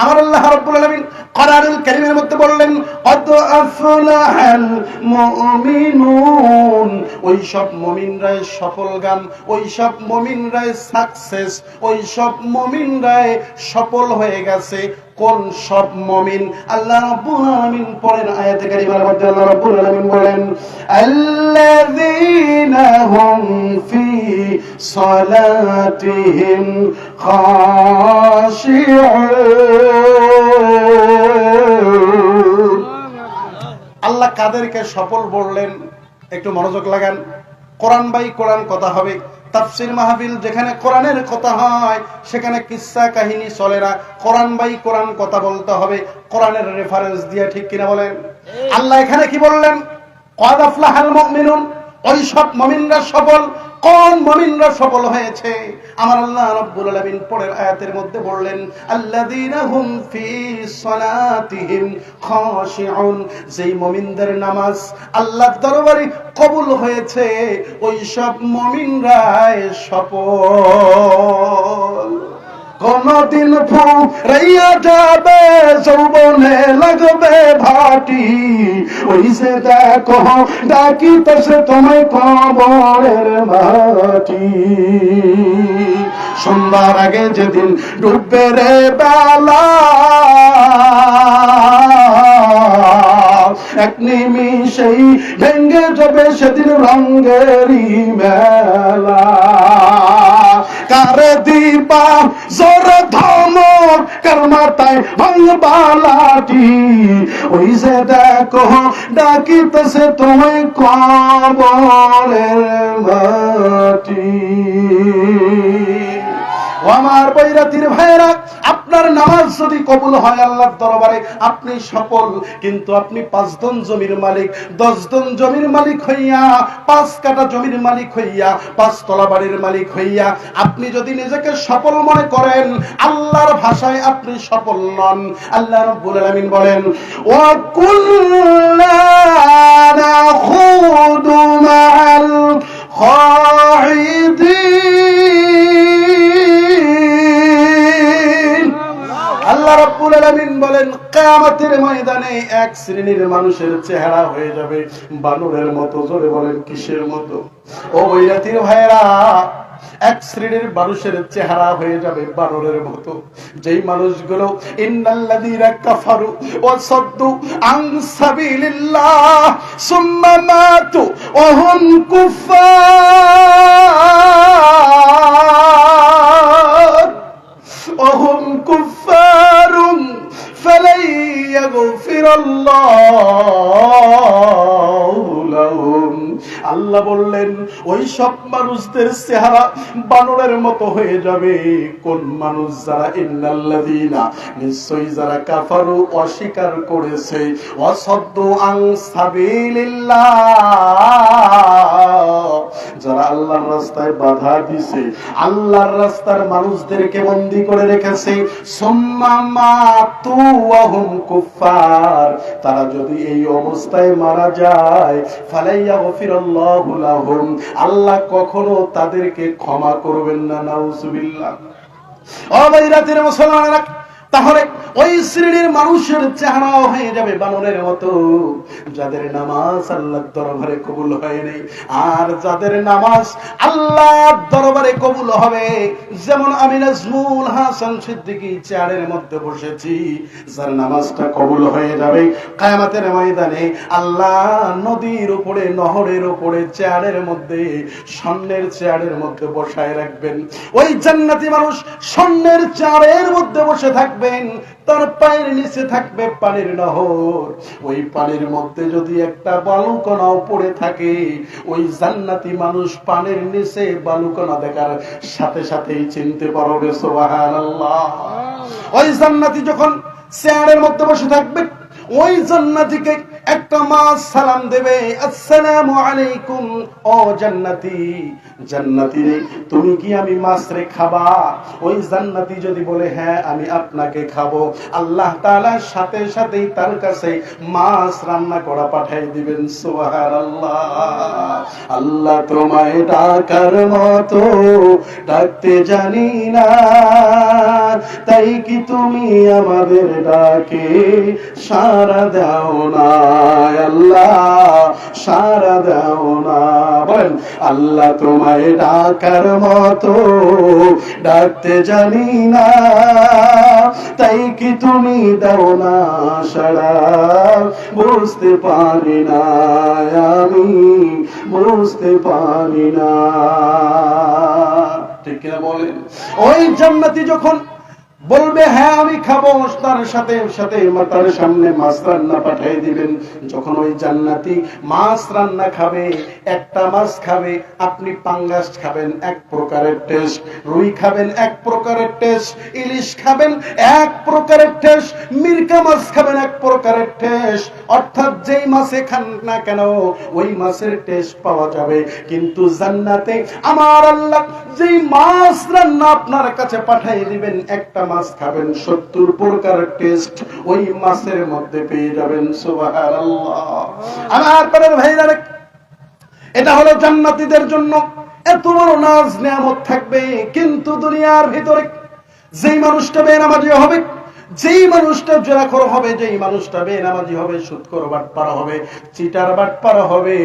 আমার আল্লাহ রাব্বুল আলামিন কোরআনুল কারীমের মধ্যে বললেন, কদ আফলাহাল মুমিনুন, ওই সব মুমিনরাই সফলগাম, ওই সব মুমিনরাই সাকসেস, ওই সব মুমিনরাই সফল হয়ে গেছে। কোন সব মুমিন? আল্লাহ রাব্বুল আলামিন পরের আয়াতে কারিমার মধ্যে আল্লাহ রাব্বুল আলামিন বলেন, আল্লাযীনা হুম ফি সালাতিহিম খাশিউন। আল্লাহ কাদেরকে সফল বললেন একটু মনোযোগ লাগান। কোরআন বাই কোরআন কথা হবে, তাফসীর মাহফিল যেখানে কোরআনের কথা হয় সেখানে কিসসা কাহিনী চলে না, কোরআন বাই কোরআন কথা বলতে হবে, কোরআনের রেফারেন্স দিয়ে, ঠিক কিনা বলেন? আল্লাহ এখানে কি বললেন? কদ আফলাহাল মুমিনুন, ওই সব মুমিনরা সফল। কোন মুমিনরা সফল হয়েছে? আমার আল্লাহ রাব্বুল আলামিন পরের আয়াতের মধ্যে বললেন, আল্লাযীনা হুম ফি সালাতিহিম খাশিউন, যেই মুমিনদের নামাজ আল্লাহর দরবারে কবুল হয়েছে ওই সব মুমিনরাই সফল। কোনদিন ফুরাইয়া যাবে যৌবনে লাগবে ভাটি, ওই যে দেখো ডাকিতেছে তোমায় কবরের মাটি। সন্ধ্যার আগে যেদিন ডুববে রে বেলা, এক নিমিষেই ভেঙে যাবে সেদিন রঙেরই মেলা। কারে দিবা জোর ধমক, কার মাথায় ভাঙবা লাঠি, ওই যে দেখো ডাকিতেছে তোমায় কবরের মাটি। ও আমার বৈরাতির ভাইরা, আপনার নামাজ যদি কবুল হয় আল্লাহর দরবারে আপনি সফল। কিন্তু আপনি 5 দন জমির মালিক, 10 দন জমির মালিক হইয়া, 5 কাঠা জমির মালিক হইয়া, 5 তলা বাড়ির মালিক হইয়া আপনি যদি নিজেকে সফল মনে করেন, আল্লাহর ভাষায় আপনি সফল নন। আল্লাহ রাব্বুল আলামিন বলেন, ওয়া কুল্লা নাখুদু মাআল খাইদিন। আল্লাহ রাব্বুল আলামিন বলেন, কিয়ামতের ময়দানে এক শ্রেণীর মানুষের চেহারা হয়ে যাবে বানরের মতো। জোরে বলেন কিসের মতো? ও বৈরাতির ভাইরা, এক শ্রেণীর মানুষের চেহারা হয়ে যাবে বানরের মতো। যেই মানুষগুলো ইন্নাল্লাযীনা কাফারু ওয়া সাদ্দু আন সাবিলিল্লাহ সুম্মা মাতু ওয়া হুম কুফফার ওয়া হুম কুফফারুন ফালাই ইয়াগফিরাল্লাহু লাহুম। আল্লাহ বললেন, ওই সব মানুষদের চেহারা বানরের মতো হয়ে যাবে। কোন মানুষ? যারা ইন্নাল্লাযীনা, নিশ্চয়ই যারা কাফারু, অস্বীকার করেছে, ওয়াসাদ্দু আন সাবিলিল্লাহ, যারা আল্লাহর রাস্তায় বাধা দিছে, আল্লাহর রাস্তার মানুষদেরকে বন্দী করে রেখেছে, সুম্মা মাতু ওয়া হুম কুফফার, তারা যদি এই অবস্থায় মারা যায়, ফালাইয়া গফিরাল্লাহু লাহুম, আল্লাহ কখনো তাদেরকে ক্ষমা করবেন না। নাউজুবিল্লাহ। ও বাইরাতের মুসলমানেরা, তাহলে ওই শ্রেণীর মানুষের চেহারা হয়ে যাবে বানরের মতো, যাদের নামাজ আল্লাহর দরবারে কবুল হয়নি। আর যাদের নামাজ আল্লাহর দরবারে কবুল হবে, যেমন আমি নাজমুল হাসান সিদ্দিকী চেয়ারের মধ্যে বসেছি, যার নামাজটা কবুল হয়ে যাবে কিয়ামতের ময়দানে আল্লাহ নদীর উপরে, নহরের উপরে চেয়ারের মধ্যে, স্বর্ণের চেয়ারের মধ্যে বসায় রাখবেন। ওই জান্নাতি মানুষ স্বর্ণের চেয়ারের মধ্যে বসে থাকবে, তার পায়ের নিচে থাকবে পানির নহর। ওই পানির মধ্যে যদি একটা বালুকণাও পড়ে থাকে, ওই জান্নাতি মানুষ পানির নিচে বালুকণা দেখার সাথে সাথেই চিনতে পারবে। সুবহানাল্লাহ। ওই জান্নাতি যখন চেয়ারের মধ্যে বসে থাকবে, ওই জান্নাতিকে একটা মাছ সালাম দেবে, আসসালামু আলাইকুম ও জান্নাতি, জান্নাতি রে তুমি কি আমি মাছ রে খাবা? ওই জান্নাতি যদি বলে হ্যাঁ আমি আপনাকে খাবো, আল্লাহ তাআলা সাথে সাথেই তার কাছে মাছ রান্না করা পাঠিয়ে দিবেন। সুবহানাল্লাহ। আল্লাহ তোমায় ডাকার মতো ডাকতে জানি না, তাই কি তুমি আমাদের ডাকে সাড়া দাও না? আল্লাহ সাড়া দাও না। বলেন আল্লাহ তোমায় ডাকার মতো ডাকতে জানি না, তাই কি তুমি দাও না সাড়া? বুঝতে পারি না আমি, বুঝতে পারি না। ঠিক কিনা বলেন? ওই জান্নাতি যখন বলবে হ্যাঁ আমি খাবো, তার সাথে সাথে তার সামনে মাছ রান্না পাঠিয়ে দিবেন। যখন ওই জান্নাতি মাছ রান্না খাবে, একটা মাছ খাবে, আপনি পাঙ্গাস খাবেন এক প্রকারের টেস্ট, রুই খাবেন এক প্রকারের টেস্ট, ইলিশ খাবেন এক প্রকারের টেস্ট, মিরকা মাছ খাবেন এক প্রকারের টেস্ট। অর্থাৎ যেই মাছে খান না কেন ওই মাছের টেস্ট পাওয়া যাবে। কিন্তু জান্নাতে আমার আল্লাহ যেই মাছ রান্না আপনার কাছে পাঠিয়ে দিবেন, একটা মাছ খাবেন 70 প্রকারের টেস্ট ওই মাছের মধ্যে পেয়ে যাবেন। সুবহানাল্লাহ। আমার প্রিয় ভাইরা, এটা হলো জান্নাতীদের জন্য এত বড় নাজ নিয়ামত থাকবে। কিন্তু দুনিয়ার ভিতরে যেই মানুষটা বেনামাজি হবে, যেই মানুষটা জেনাখোর হবে, যেই মানুষটা বেনামাজি হবে, সুদখোর বাটপার হবে, চিটার বাটপার হবে,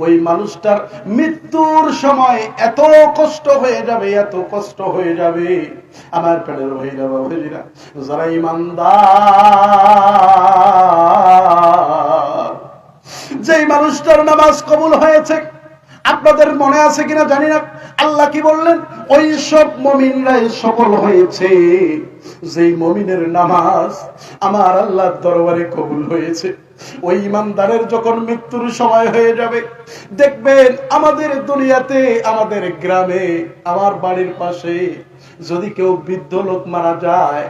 ওই মানুষটার মৃত্যুর সময় এত কষ্ট হয়ে যাবে, এত কষ্ট হয়ে যাবে। আমার প্রাণের ভাইরা বাবাজিরা, যারা ঈমানদার, যেই মানুষটার নামাজ কবুল হয়েছে, আপনাদের মনে আছে কিনা জানি না, আল্লাহ কি বললেন? ওই সব মুমিনরাই সফল হয়েছে যেই মুমিনের নামাজ আমার আল্লাহর দরবারে কবুল হয়েছে। ওই ইমানদারের যখন মৃত্যুর সময় হয়ে যাবে, দেখবেন আমাদের দুনিয়াতে, আমাদের গ্রামে, আমার বাড়ির পাশে যদি কেউ বৃদ্ধ লোক মারা যায়,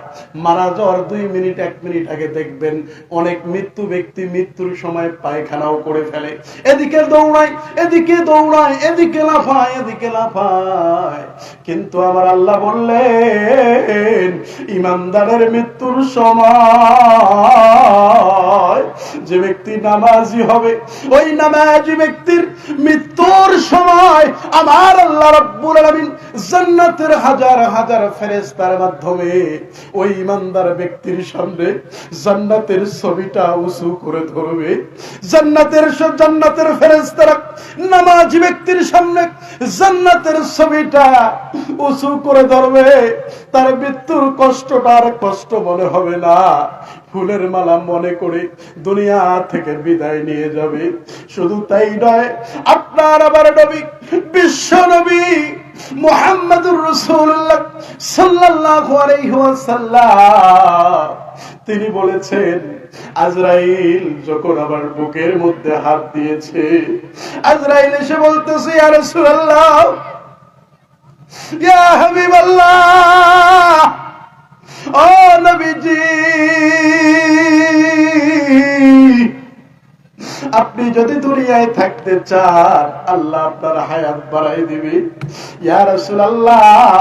মারা যাওয়ার 2 মিনিট 1 মিনিট আগে দেখবেন অনেক মৃত্যু ব্যক্তি মৃত্যুর সময় পায়খানাও করে ফেলে, এদিকে দৌড়ায়, এদিকে দৌড়ায়, এদিকে লাফায়, এদিকে লাফায়। কিন্তু আমার আল্লাহ বললেন ইমানদারের মৃত্যুর সময় যে ব্যক্তি নামাজি হবে, ওই নামাজি ব্যক্তির মৃত্যুর সময় আমার আল্লাহ রাব্বুল আলামিন জান্নাতের হাজার হাজার ফেরেশতার মাধ্যমে ওই ইমানদার ব্যক্তির সামনে জান্নাতের ছবিটা উঁচু করে ধরবে। জান্নাতের ফেরেশতারা নামাজি ব্যক্তির সামনে জান্নাতের ছবিটা উঁচু করে ধরবে। তার মৃত্যুর কষ্টটা আর কষ্ট মনে হবে না, ফুলের মালা মনে করে দুনিয়া থেকে বিদায় নিয়ে যাবে। শুধু তাই নয়, আপনার আবার নবী, বিশ্ব নবী মুহাম্মদুর রাসূলুল্লাহ সাল্লাল্লাহু আলাইহি ওয়াসাল্লাম তিনি বলেছেন, আজরাইল যখন আমার বুকের মধ্যে হাত দিয়েছে, আজরাইল এসে বলতেছে, ইয়া রাসূলুল্লাহ, ইয়া হাবিবাল্লাহ, ও নবীজি, আপনি যদি দুনিয়ায় থাকতে চান আল্লাহ আপনার হায়াত বাড়াই দিবে। ইয়া রাসূলুল্লাহ,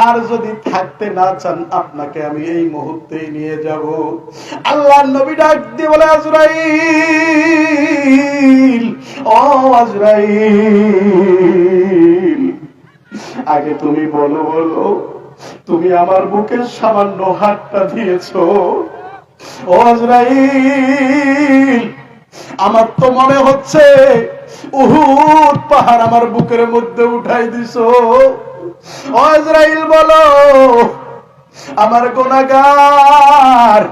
আর যদি থাকতে না চান আপনাকে আমি এই মুহূর্তেই নিয়ে যাব। আল্লাহর নবী ডাক দিয়ে বলে, আজরাইল, ও আজরাইল, আগে তুমি বলো, তুমি আমার বুকের সামান্য হাতটা দিয়েছো। ও আজরাইল, আমার তো মনে হচ্ছে উহুদ পাহাড় আমার বুকের মধ্যে উঠাই দিছো। ও আজরাইল বলো, আমার গুনাহগার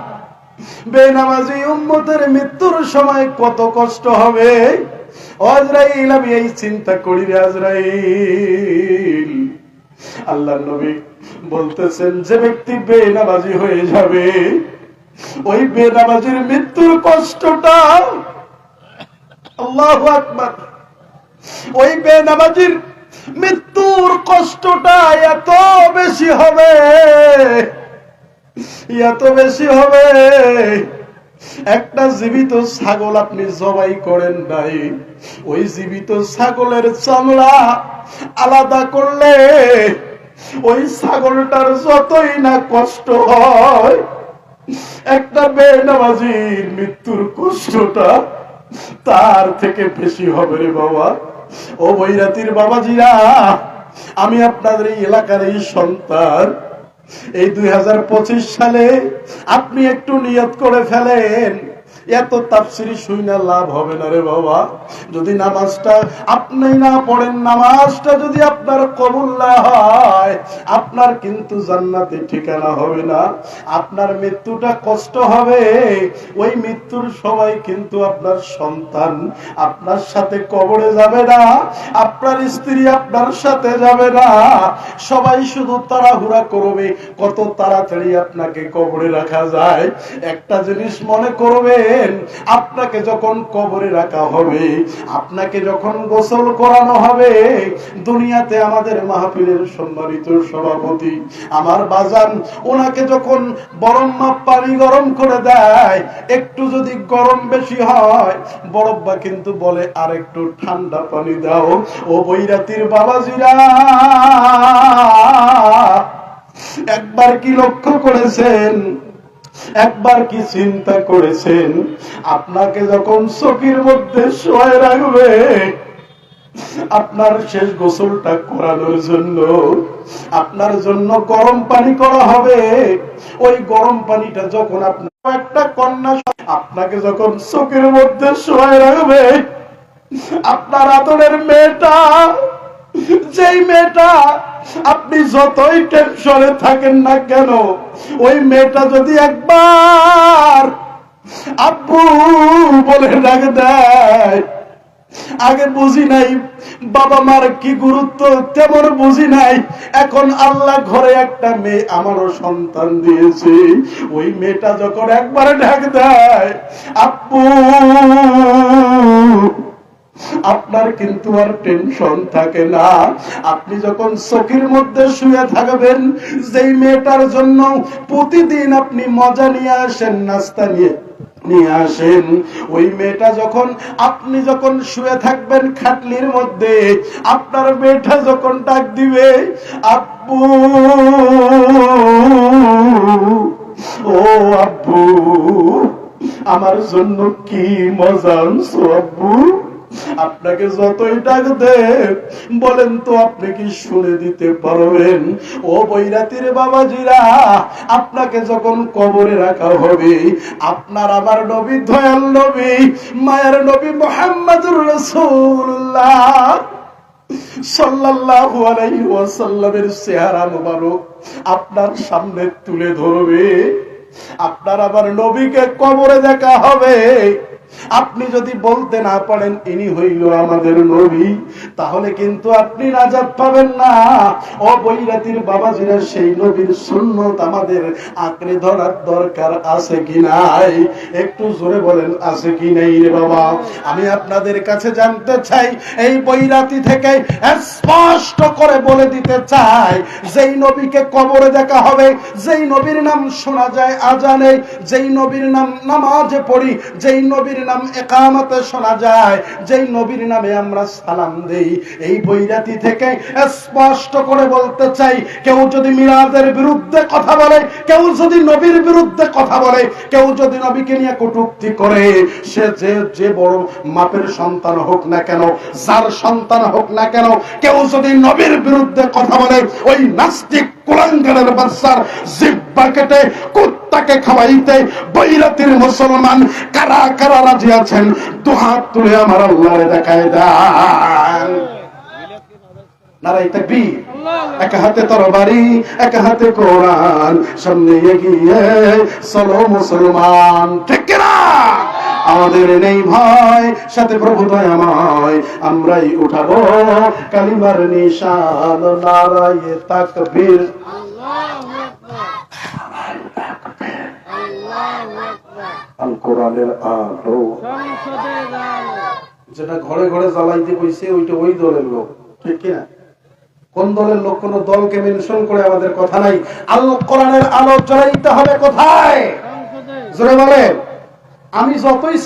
বেনামাজি উম্মতের মৃত্যুর সময় কত কষ্ট হবে। ও আজরাইল, আমি এই চিন্তা করি রে আজরাইল। আল্লাহর নবী বলতেছেন, যে ব্যক্তি বেনামাজি হয়ে যাবে, ওই বেনামাজির মৃত্যুর কষ্টটা, আল্লাহু আকবার, ওই বেনামাজির মৃত্যুর কষ্টটা এত বেশি হবে, এত বেশি হবে, একটা জীবিত ছাগল আপনি জবাই করেন নাই, ওই জীবিত ছাগলের চামড়া আলাদা করলে ওই ছাগলটার যতই না কষ্ট হয়, একটা বেনামাজির মৃত্যুর কষ্টটা তার থেকে বেশি হবে রে বাবা। ও বৈরাতির বাবাজিরা, আমি আপনাদের এই এলাকার এই সন্তান, এই 2025 সালে আপনি একটু নিয়ত করে ফেলেন, এত তাফসিরি শুইনা লাভ হবে না রে বাবা। যদি নামাজটা আপনি না পড়েন, নামাজটা যদি আপনার কবুল না হয়, আপনার কিন্তু জান্নাতে ঠিকানা হবে না, আপনার মৃত্যুটা কষ্ট হবে। ওই মৃত্যুর সময় কিন্তু আপনার সন্তান আপনার সাথে কবরে যাবে না, আপনার স্ত্রী আপনার সাথে যাবে না, সবাই শুধু তাড়াহুড়া করবে কত তাড়াতাড়ি আপনাকে কবরে রাখা যায়। একটা জিনিস মনে করবেন, আপনাকে যখন কবরে রাখা হবে, আপনাকে যখন গোসল করানো হবে, দুনিয়াতে আমাদের মাহফিলের সম্মানিত সভাপতি আমার বাজান, ওনাকে যখন বরফ মাপ পানি গরম করে দেয়, একটু যদি গরম বেশি হয়, বরফবা কিন্তু বলে আর একটু ঠান্ডা পানি দাও। ও বৈরাতির বাবাজিরা, একবার কি লক্ষ্য করেছেন, একবার কি চিন্তা করেছেন, আপনাকে যখন চোখের মধ্যে শোয় রাখবে, আপনার শেষ গোসলটা করানোর জন্য আপনার জন্য গরম পানি করা হবে। ওই গরম পানিটা যখন আপনার একটা কন্যা আপনাকে যখন চোখের মধ্যে শোয় রাখবে, আপনার আদরের মেয়েটা, যেই মেয়েটা আপনি যতই টেনশনে থাকেন না কেন, ওই মেয়েটা যদি একবার আব্বু বলে ডাক দেয়, আগে বুঝি নাই বাবা মার কি গুরুত্ব, তেমন বুঝি নাই, এখন আল্লাহ ঘরে একটা মেয়ে আমারও সন্তান দিয়েছে, ওই মেয়েটা যখন একবার ডাক দেয় আব্বু, আপনার কিন্তু আর টেনশন থাকে না। আপনি যখন চোখের মধ্যে শুয়ে থাকবেন, যেই মেয়েটার জন্য প্রতিদিন আপনি মজা নিয়ে আসেন, নাস্তা নিয়ে আসেন, ওই মেয়েটা যখন আপনি যখন শুয়ে থাকবেন খাটলির মধ্যে, আপনার মেয়েটা যখন ডাক দিবে আব্বু, ও আব্বু, আমার জন্য কি মজা আনছো আব্বু, আপনাকে যতই ডাক দেব, বলেন তো আপনি কি শুনে দিতে পারবেন? ও বৈরাতির বাবাজিরা, আপনাকে যখন কবরে রাখা হবে, আপনার আমার নবী, দয়াল নবী, মায়ের নবী মুহাম্মদুর রাসূলুল্লাহ সাল্লাল্লাহু আলাইহি ওয়াসাল্লামের চেহারা মোবারক আপনার সামনে তুলে ধরবে, আপনার আবার নবীকে কবরে দেখা হবে। আপনি যদি বলতে না পারেন ইনি হইল আমাদের নবী, তাহলে কিন্তু আপনি নাজাত পাবেন না। ও বৈরাতির বাবাজিরা, সেই নবীর সুন্নত আমাদের আঁকড়ে ধরার দরকার আছে কি নাই? একটু জোরে বলেন, আছে কি নাই রে বাবা? আমি আপনাদের কাছে জানতে চাই, এই বৈরাতি থেকে স্পষ্ট করে বলে দিতে চাই, যেই নবীকে কবরে দেখা হবে, যেই নবীর নাম শোনা যায় আজানে, যেই নবীর নাম নামাজে পড়ি, যেই নবীর নাম ইকামতে শোনা যায়, যেই নবীর নামে আমরা সালাম দেই, এই বৈরাতি থেকে স্পষ্ট করে বলতে চাই, কেউ যদি মিলাদের বিরুদ্ধে কথা বলে, কেউ যদি নবীর বিরুদ্ধে কথা বলে, কেউ যদি নবীকে নিয়ে কটূক্তি করে, সে যে বড় মাপের সন্তান হোক না কেন, যার সন্তান হোক না কেন, কেউ যদি নবীর বিরুদ্ধে কথা বলে, ওই নাস্তিক কুলাঙ্গারের বাচ্চার জিহ্বা কেটে কুত্তাকে খাওয়াইতে বৈরাতির মুসলমান কারা কারা রাজি আছেন? দুহাত তুলে আমার আল্লাহরে দেখায় দেন। নারায়ে তাকবীর। এক হাতে তরবারি, এক হাতে কোরআন, সামনে এগিয়ে চলো মুসলমান, ঠিক কিনা? আমাদের নেই ভয়, সাথে প্রভু দয়াময়, আমরাই উঠাবো কালিমার নিশান। নারায়ে তাকবীর, আল কোরআনের আলো। যেটা ঘরে ঘরে জ্বালাইতে কইছে, ওইটা ওই দলের লোক, ঠিক কিনা? কোন দলের লোক? কোন দলকে মেনশন করে আমাদের কথা নাই। আল কোরআনের আলো জ্বালাইতে হবে কোথায়? জোরে বলেন। আমি যতই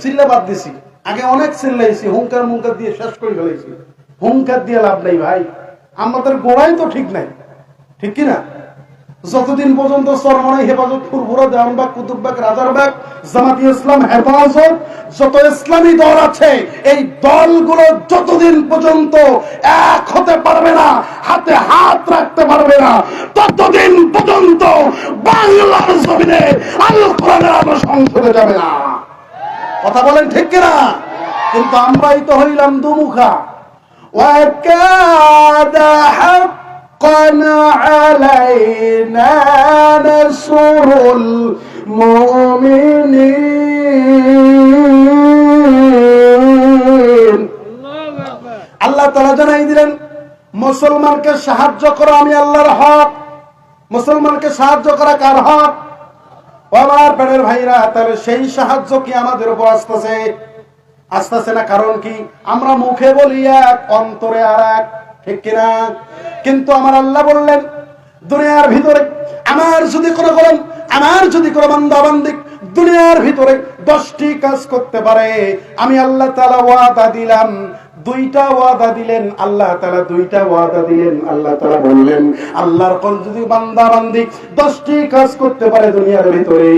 চিল্লা বাদ দিছি, আগে অনেক চিল্লাইছি, হুঙ্কার মুঙ্কার দিয়ে শেষ করে ফেলেছি। হুঙ্কার দিয়ে লাভ নাই ভাই, আমাদের গোড়াই তো ঠিক নাই, ঠিক কিনা? যতদিন পর্যন্ত চরমনাই হেফাজত, ফুরফুরা, দেওয়ানবাগ, কুতুববাগ, রাজারবাগ, জামাতি ইসলাম হেফাজত, যত ইসলামী দল আছে, এই দলগুলো যতদিন পর্যন্ত এক হতে পারবে না, হাতে হাত রাখতে পারবে না, ততদিন পর্যন্ত বাংলার জমিনে আল কোরআনের আলো সংসদে যাবে না। কথা বলেন ঠিক কিনা? কিন্তু আমরাই তো হইলাম দুমুখা। ওয়াকাদা হাক্কান আলাইনা নাসরুল মুমিনিন। আল্লাহ তাআলা জানাই দিলেন, মুসলমানকে সাহায্য করা আমি আল্লাহর হক। মুসলমানকে সাহায্য করা কার হক? আমার প্রাণের ভাইরা, তাহলে সেই সাহায্য কি আমাদের উপর আসতেছে? আসতেছে না। কারণ কি? আমরা মুখে বলি এক, অন্তরে আর এক, ঠিক কিনা? কিন্তু আমার আল্লাহ বললেন, দুনিয়ার ভিতরে আমার যদি কোনো বান্দা বান্দি দুনিয়ার ভিতরে 10টি কাজ করতে পারে, আমি আল্লাহ তাআলা ওয়াদা দিলাম, 2টা ওয়াদা দিলেন আল্লাহ তাআলা, 2টা ওয়াদা দিলেন আল্লাহ তাআলা। বললেন, আল্লাহর কোন যদি বান্দা বান্দি 10টি কাজ করতে পারে দুনিয়ার ভিতরে,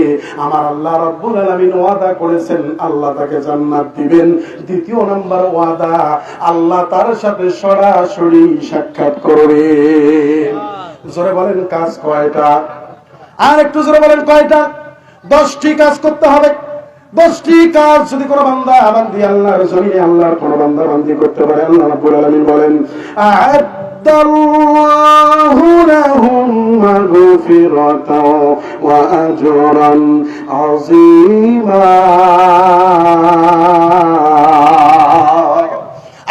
আমার আল্লাহ রাব্বুল আলামিন ওয়াদা করেছেন আল্লাহ তাকে জান্নাত দিবেন। 2য় নাম্বার ওয়াদা, আল্লাহ তার সাথে সরাসরি সাক্ষাৎ করবেন। জোরে বলেন কাজ কয়টা? আর একটু জোরে বলেন কয়টা? 10টি কাজ করতে হবে। 10টি কাজ যদি কোনো বান্দা বান্দি আল্লাহর জমিনে আল্লাহর কোনো বান্দা বান্দি করতে পারে, আল্লাহ রাব্বুল আলামিন বলেন, আ'আদাল্লাহু লাহুম মাগফিরাতাও ওয়া আজরান আযীমা।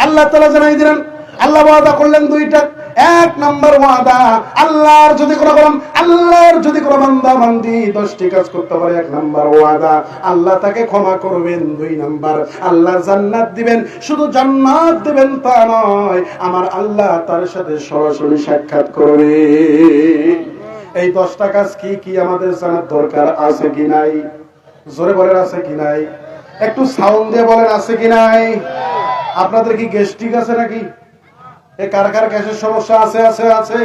আল্লাহ তাআলা জানাই দিলেন, আল্লাহ ওয়াদা করলেন 2টা। 1 নাম্বার ওয়াদা, আল্লাহর যদি কোনো বান্দা বান্দি 10টি কাজ করতে পারে, 1 নাম্বার ওয়াদা, আল্লাহ তাকে ক্ষমা করবেন। 2 নাম্বার, আল্লাহ জান্নাত দিবেন। শুধু জান্নাত দিবেন তা নয়, আমার আল্লাহ তার সাথে সরাসরি সাক্ষাৎ করবে। এই 10টা কাজ কি কি আমাদের জানার দরকার আছে কি নাই? জোরে বলেন আছে কি নাই? একটু সাউন্ড দিয়ে বলেন আছে কি নাই? আপনাদের কি গ্যাস্ট্রিক আছে নাকি? কার কার গ্যাসের সমস্যা আছে? আছে আছে।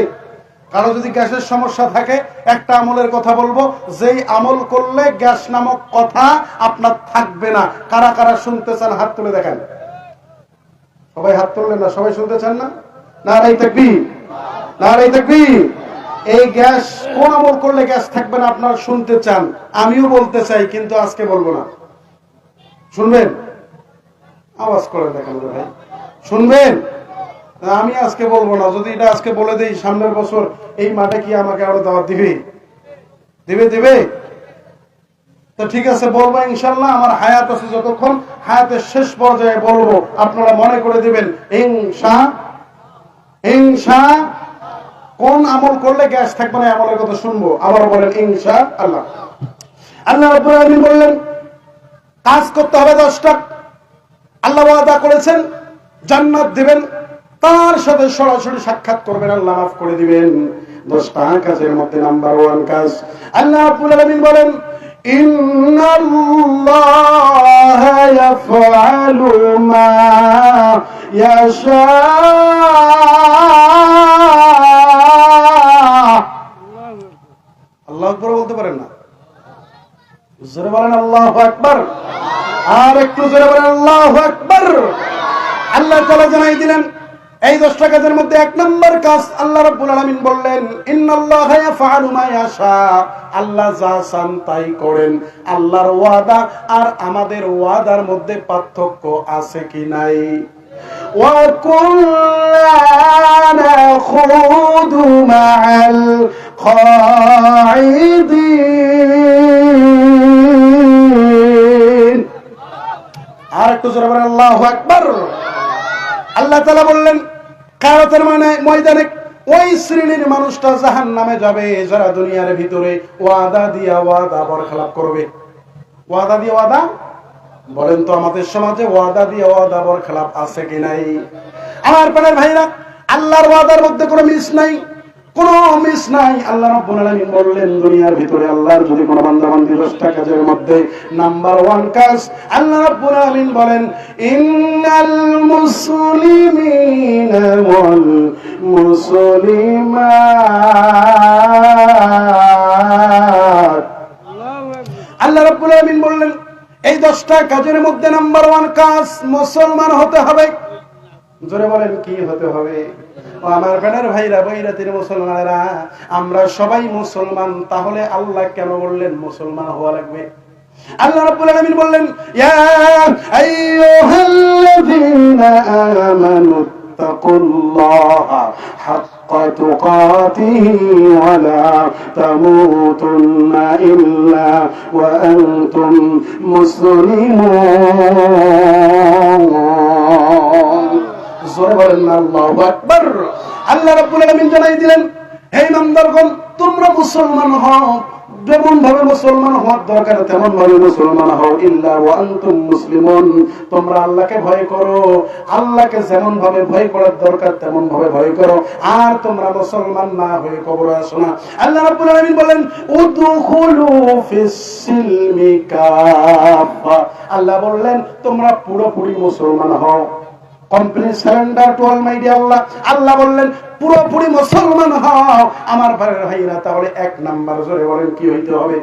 কারো যদি গ্যাসের সমস্যা থাকে, একটা আমলের কথা বলবো, যেই আমল করলে গ্যাস নামক কথা আপনার থাকবে না। কারা কারা শুনতে চান হাত তুলে দেখেন। সবাই হাত তুললেন না? সবাই শুনতে চান না? নারায়ে তাকবীর, নারায়ে তাকবীর। এই গ্যাস কোন আমল করলে গ্যাস থাকবে না আপনারা শুনতে চান? আমিও বলতে চাই, কিন্তু আজকে বলবো না। শুনবেন? আওয়াজ করে দেখেন ভাই, শুনবেন? আমি আজকে বলবো না। যদি এটা আজকে বলে দেই, সামনের বছর এই মাঠে কি আমাকে আরো দাওয়াত দিবে? দিবে? তো ঠিক আছে, বলবো ইনশাআল্লাহ। আমার হায়াত আছে, যতক্ষণ হায়াতের শেষ পর্যায়ে বলবো, আপনারা মনে করে দিবেন ইনশাআল্লাহ। কোন আমল করলে গ্যাস থাকবে না, আমলের কথা শুনবো। আবার বলেন ইনশাআল্লাহ। আল্লাহ রাব্বুল আলামিন বললেন, কাজ করতে হবে 10টা। আল্লাহ ওয়াদা করেছেন জান্নাত দিবেন, তার সাথে সরাসরি সাক্ষাৎ করবেন, আল্লাহ মাফ করে দিবেন। 10টা কাজের মধ্যে নাম্বার 1 কাজ, আল্লাহ রাব্বুল আলামিন বলেন, ইন্নাল্লাহা ইয়াফআলু মা ইয়াশা। আল্লাহু আকবার বলতে পারেন না? জোরে বলেন আল্লাহু আকবার। আর একটু জোরে বলেন আল্লাহু আকবার। আল্লাহ তাআলা জানাই দিলেন, এই 10টা কাজের মধ্যে 1 নম্বর কাজ, আল্লাহ রাব্বুল আলামিন বললেন, ইন্নাল্লাহা ইয়াফআলু মা ইয়াশা। আল্লাহ যা চান তাই করেন। আল্লাহর ওয়াদা আর আমাদের ওয়াদার মধ্যে পার্থক্য আছে কি নাই? ওয়া কুল্লানা খুদু মা'আল খাইদিন। আর একটু জোরে বলেন আল্লাহু আকবার। আল্লাহ তাআলা বললেন, কিয়ামতের ময়দানে ওই শ্রেণীর মানুষটা জাহান্নামে যাবে যারা দুনিয়ার ভিতরে ওয়াদা দিয়া ওয়াদা বরখেলাপ করবে। ওয়াদা দিয়ে ওয়াদা, বলেন তো আমাদের সমাজে ওয়াদা দিয়ে ওয়াদা বরখেলাপ আছে কি নাই? আমার প্রাণের ভাইরা, আল্লাহর ওয়াদার মধ্যে কোনো মিস নাই, কোন মিস নাই। আল্লাহ রাব্বুল আলামিন বললেন দুনিয়ার ভিতরে আল্লাহর যদি কোন বান্দা বান্দি 10টা কাজের মধ্যে নাম্বার 1 কাজ আল্লাহ রাব্বুল আলামিন বলেন ইন্নাল মুসলিমিনা ওয়াল মুসলিমাত, আল্লাহ রাব্বুল আলামিন বললেন এই 10টা কাজের মধ্যে নাম্বার 1 কাজ মুসলমান হতে হবে। জোরে বলেন কি হতে হবে? ও আমার প্রাণের ভাইরা বৈরাতির মুসলমানেরা, আমরা সবাই মুসলমান, তাহলে আল্লাহ কেন বললেন মুসলমান হওয়া লাগবে? আল্লাহ রাব্বুল আলামিন বললেন ইয়া আইয়ুহাল্লাযীনা আমানু তাকুল্লাহা হাক্কা তুকাতিহি ওয়া লা তামুতুন্না ইল্লা ওয়া আনতুম মুসলিমুন। জোরে বলেন আল্লাহু আকবার। আল্লাহ রাব্বুল আলামিন জানাই দিলেন হে ইমানদারগণ, তোমরা মুসলমান হও, যেমন ভাবে মুসলমান হওয়ার দরকার তেমন ভাবে মুসলমান হও। ইল্লা ওয়া আনতুম মুসলিমুন, তোমরা আল্লাহকে ভয় করো, আল্লাহকে যেমন ভাবে ভয় করার দরকার তেমন ভাবে ভয় করো, আর তোমরা মুসলমান না হয়ে কবরে আসো না। আল্লাহ রাব্বুল আলামিন বলেন উদখুলু ফিস সিলমি কাফা, আল্লাহ বললেন তোমরা পুরোপুরি মুসলমান হও, কমপ্লিট সারেন্ডার টু অলমাইটি আল্লাহ। আল্লাহ বললেন পুরোপুরি মুসলমান হও। আমার ভাইরা তাহলে 1 নাম্বার জোরে বলেন কি হইতে হবে?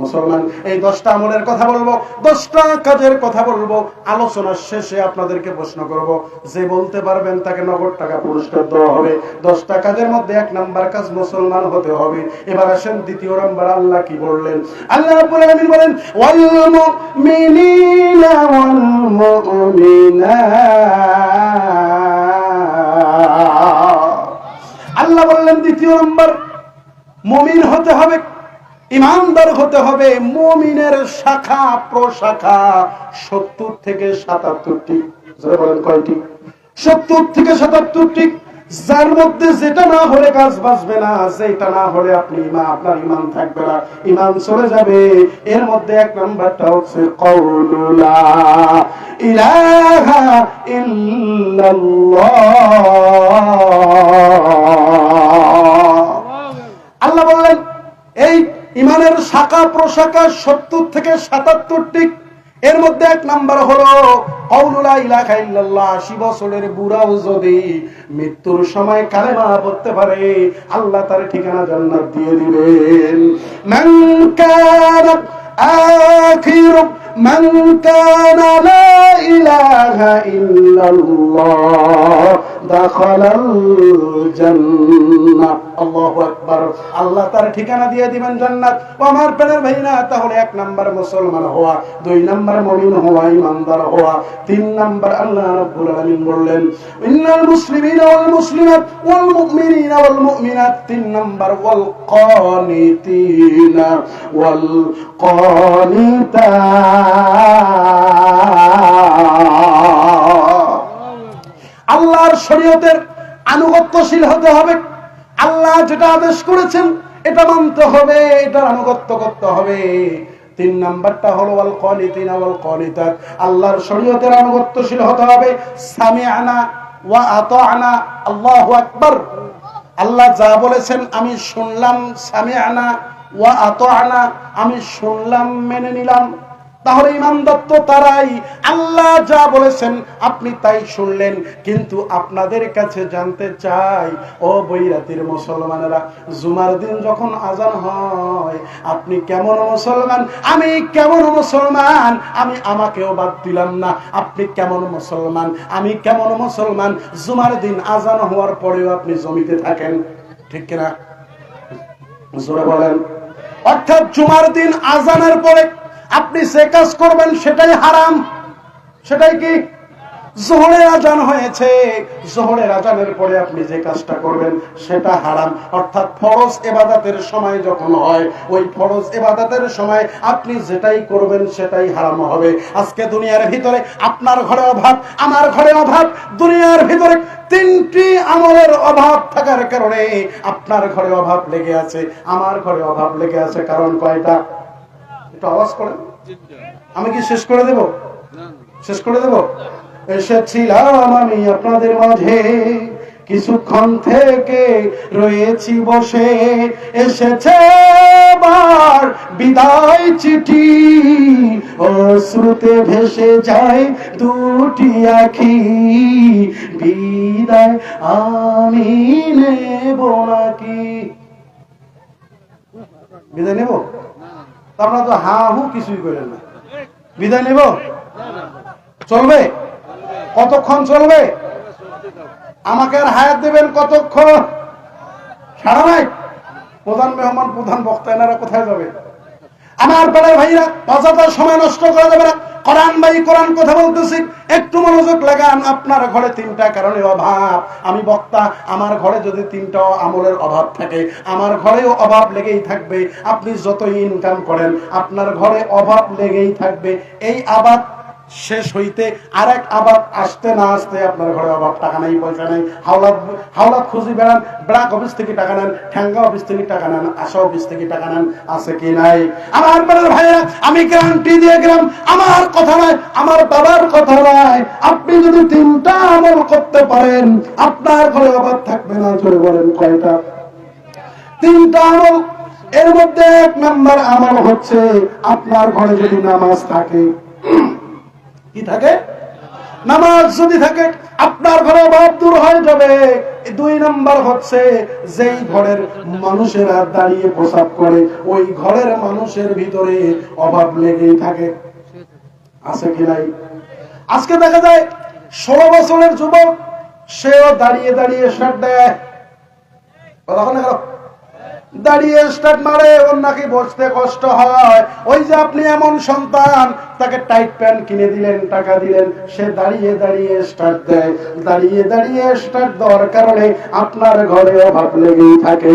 মুসলমান। এই 10টা আমলের কথা বলবো, 10টা কাজের কথা বলবো। আলোচনার শেষে আপনাদেরকে প্রশ্ন করব, যে বলতে পারবেন তাকে নগদ টাকা পুরস্কার দেওয়া হবে। 10টা কাজের মধ্যে 1 নাম্বার কাজ মুসলমান হতে হবে। এবার আসেন দ্বিতীয় নাম্বার আল্লাহ কি বললেন? আল্লাহ রাব্বুল আলামিন বলেন ওয়াল মুমিনিনা ওয়াল মুমিনাত। আল্লাহ বললেন দ্বিতীয় নাম্বার মুমিন হতে হবে, ইমানদার হতে হবে। মুমিনের শাখা প্রশাখা 70 থেকে 77টি। যারা বলেন কয়টি? 70 থেকে 77টি। যার মধ্যে যেটা না হলে কাজ বাঁচবে না, যেটা না হলে আপনার ইমান থাকবে না, ইমান চলে যাবে। এর মধ্যে 1 নাম্বারটা হচ্ছে কওলু লা ইলাহা ইল্লাল্লাহ। আল্লাহ বললেন এই ইমানের শাখা প্রশাখা 70 থেকে 77টি। এর মধ্যে 1 নাম্বার হলো কওলু লা ইলাহা ইল্লাল্লাহ। 80 বছরের বুড়াও যদি মৃত্যুর সময় কালেমা পড়তে পারে, আল্লাহ তার ঠিকানা জান্নাত দিয়ে দিবেন। মান কানা আখিরু মান কানা লা ইলাহা ইল্লাল্লাহ দাখালাল জান্নাহ। আল্লাহু আকবার। আল্লাহ তার ঠিকানা দিয়ে দিবেন জান্নাত। ও আমার প্রাণের ভাইরা, তাহলে 1 নাম্বার মুসলমান হওয়া, 2 নাম্বার মুমিন হওয়া, ইমানদার হওয়া, 3 নাম্বার আল্লাহ রাব্বুল আলামিন বললেন ইন্নাল মুসলিমিনা ওয়াল মুসলিমাত ওয়াল মুমিনিনা ওয়াল মুমিনাত। 3 নাম্বার ওয়াল কানিতিনা ওয়াল কানিতাত। আল্লাহর শরীয়তের আনুগত্যশীল হতে হবে। আল্লাহ যেটা আদেশ করেছেন এটা মানতে হবে, এটার আনুগত্য করতে হবে। 3 নাম্বারটা হলো ওয়াল কানিতিনা ওয়াল কানিতাত। আল্লাহর শরীয়তের আনুগত্যশীল হতে হবে। সামিআনা ওয়া আতা'না। আল্লাহু আকবার। আল্লাহ যা বলেছেন আমি শুনলাম, সামিআনা ওয়া আতা'না, আমি শুনলাম মেনে নিলাম। তাহলে ইমানদার তো তারাই, আল্লাহ যা বলেছেন আপনি তাই শুনলেন। কিন্তু আপনাদের কাছে জানতে চাই ও বৈরাতির মুসলমানেরা, জুমার দিন যখন আজান হয় আপনি কেমন মুসলমান, আমি কেমন মুসলমান? আমি আমাকেও বাদ দিলাম না। আপনি কেমন মুসলমান, আমি কেমন মুসলমান? জুমার দিন আজান হওয়ার পরেও আপনি জমিতে থাকেন, ঠিক কিনা? জোরে বলেন। অর্থাৎ জুমার দিন আজানের পরে আপনি যে কাজ করবেন সেটাই হারাম। সেটাই কি? যোহরের আজান হয়েছে, যোহরের আজানের পরে আপনি যে কাজটা করবেন সেটা হারাম। অর্থাৎ ফরজ ইবাদতের সময় যখন হয়, ওই ফরজ ইবাদতের সময় আপনি যেটাই করবেন সেটাই হারাম হবে। আজকে দুনিয়ার ভিতরে আপনার ঘরে অভাব, আমার ঘরে অভাব, দুনিয়ার ভিতরে 3টি আমলের অভাব থাকার কারণে আপনার ঘরে অভাব লেগে আছে, আমার ঘরে অভাব লেগে আছে। কারণ কয়টা? একটু আওয়াজ করেন। আমি কি শেষ করে দেব? শেষ করে দেব? এসেছিলাম আমি আপনাদের মাঝে কিছুক্ষণ থেকে রয়েছি বসে, এসেছে এবার বিদায় চিঠি, অশ্রুতে ভেসে যায় দুটি আখি, বিদায় আমি নেব নাকি? বিদায় নেব? আপনারা তো হা হু কিছুই করেন না। বিদায় নেব? চলবে? কতক্ষণ চলবে? আমাকে আর হায়াত দেবেন কতক্ষণ? সারা নাই? প্রধান মেহমান, প্রধান বক্তা, এনারা কোথায় যাবে? আমার পাড়ার ভাইরা, অযথা সময় নষ্ট করা যাবে না। কোরআন ভাই, কোরআন কথা বলতেছি, একটু মনোযোগ লাগান। আপনার ঘরে তিনটা কারণে অভাব। আমি বক্তা, আমার ঘরে যদি তিনটা আমলের অভাব থাকে, আমার ঘরেও অভাব লেগেই থাকবে। আপনি যতই ইনকাম করেন, আপনার ঘরে অভাব লেগেই থাকবে। এই আবাদ শেষ হইতে আরেক আবাদ আসতে না আসতে আপনার ঘরে অভাব, টাকা নাই, পয়সা নাই, হাওলাত খুঁজি বেড়ান, ব্রাক অফিস থেকে টাকা নেন, ঠ্যাঙ্গা অফিস থেকে টাকা নেন, আশা অফিস থেকে টাকা নেন, আছে কি নাই? আমার আপনার ভাইরা, আমি গ্যারান্টি দিয়ে গেলাম, আমার কথা নয়, আমার বাবার কথা নয়, আপনি যদি তিনটা আমল করতে পারেন, আপনার ঘরে অভাব থাকবে না। জোরে বলেন কয়টা? তিনটা আমল। এর মধ্যে 1 নাম্বার আমল হচ্ছে, আপনার ঘরে যদি নামাজ থাকে, কি থাকে? নামাজ যদি থাকে, আপনার ঘরে অভাব দূর হয়ে যাবে। 2 নাম্বার হচ্ছে, যেই ঘরের মানুষেরা দাঁড়িয়ে প্রসাব করে, ওই ঘরের মানুষের ভিতরে অভাব লেগেই থাকে, আছে কি নাই? আজকে দেখা যায় 16 বছরের যুবক, সেও দাঁড়িয়ে দাঁড়িয়ে স্টার্ট দেয়, দাঁড়িয়ে স্টার্ট মারে, ওর নাকি বসতে কষ্ট হয়। ওই যে আপনি এমন সন্তান, তাকে টাইট প্যান্ট কিনে দিলেন, টাকা দিলেন, সে দাঁড়িয়ে দাঁড়িয়ে স্টার্ট দেয়। দাঁড়িয়ে দাঁড়িয়ে স্টার্ট দেওয়ার কারণে আপনার ঘরে অভাব লেগেই থাকে।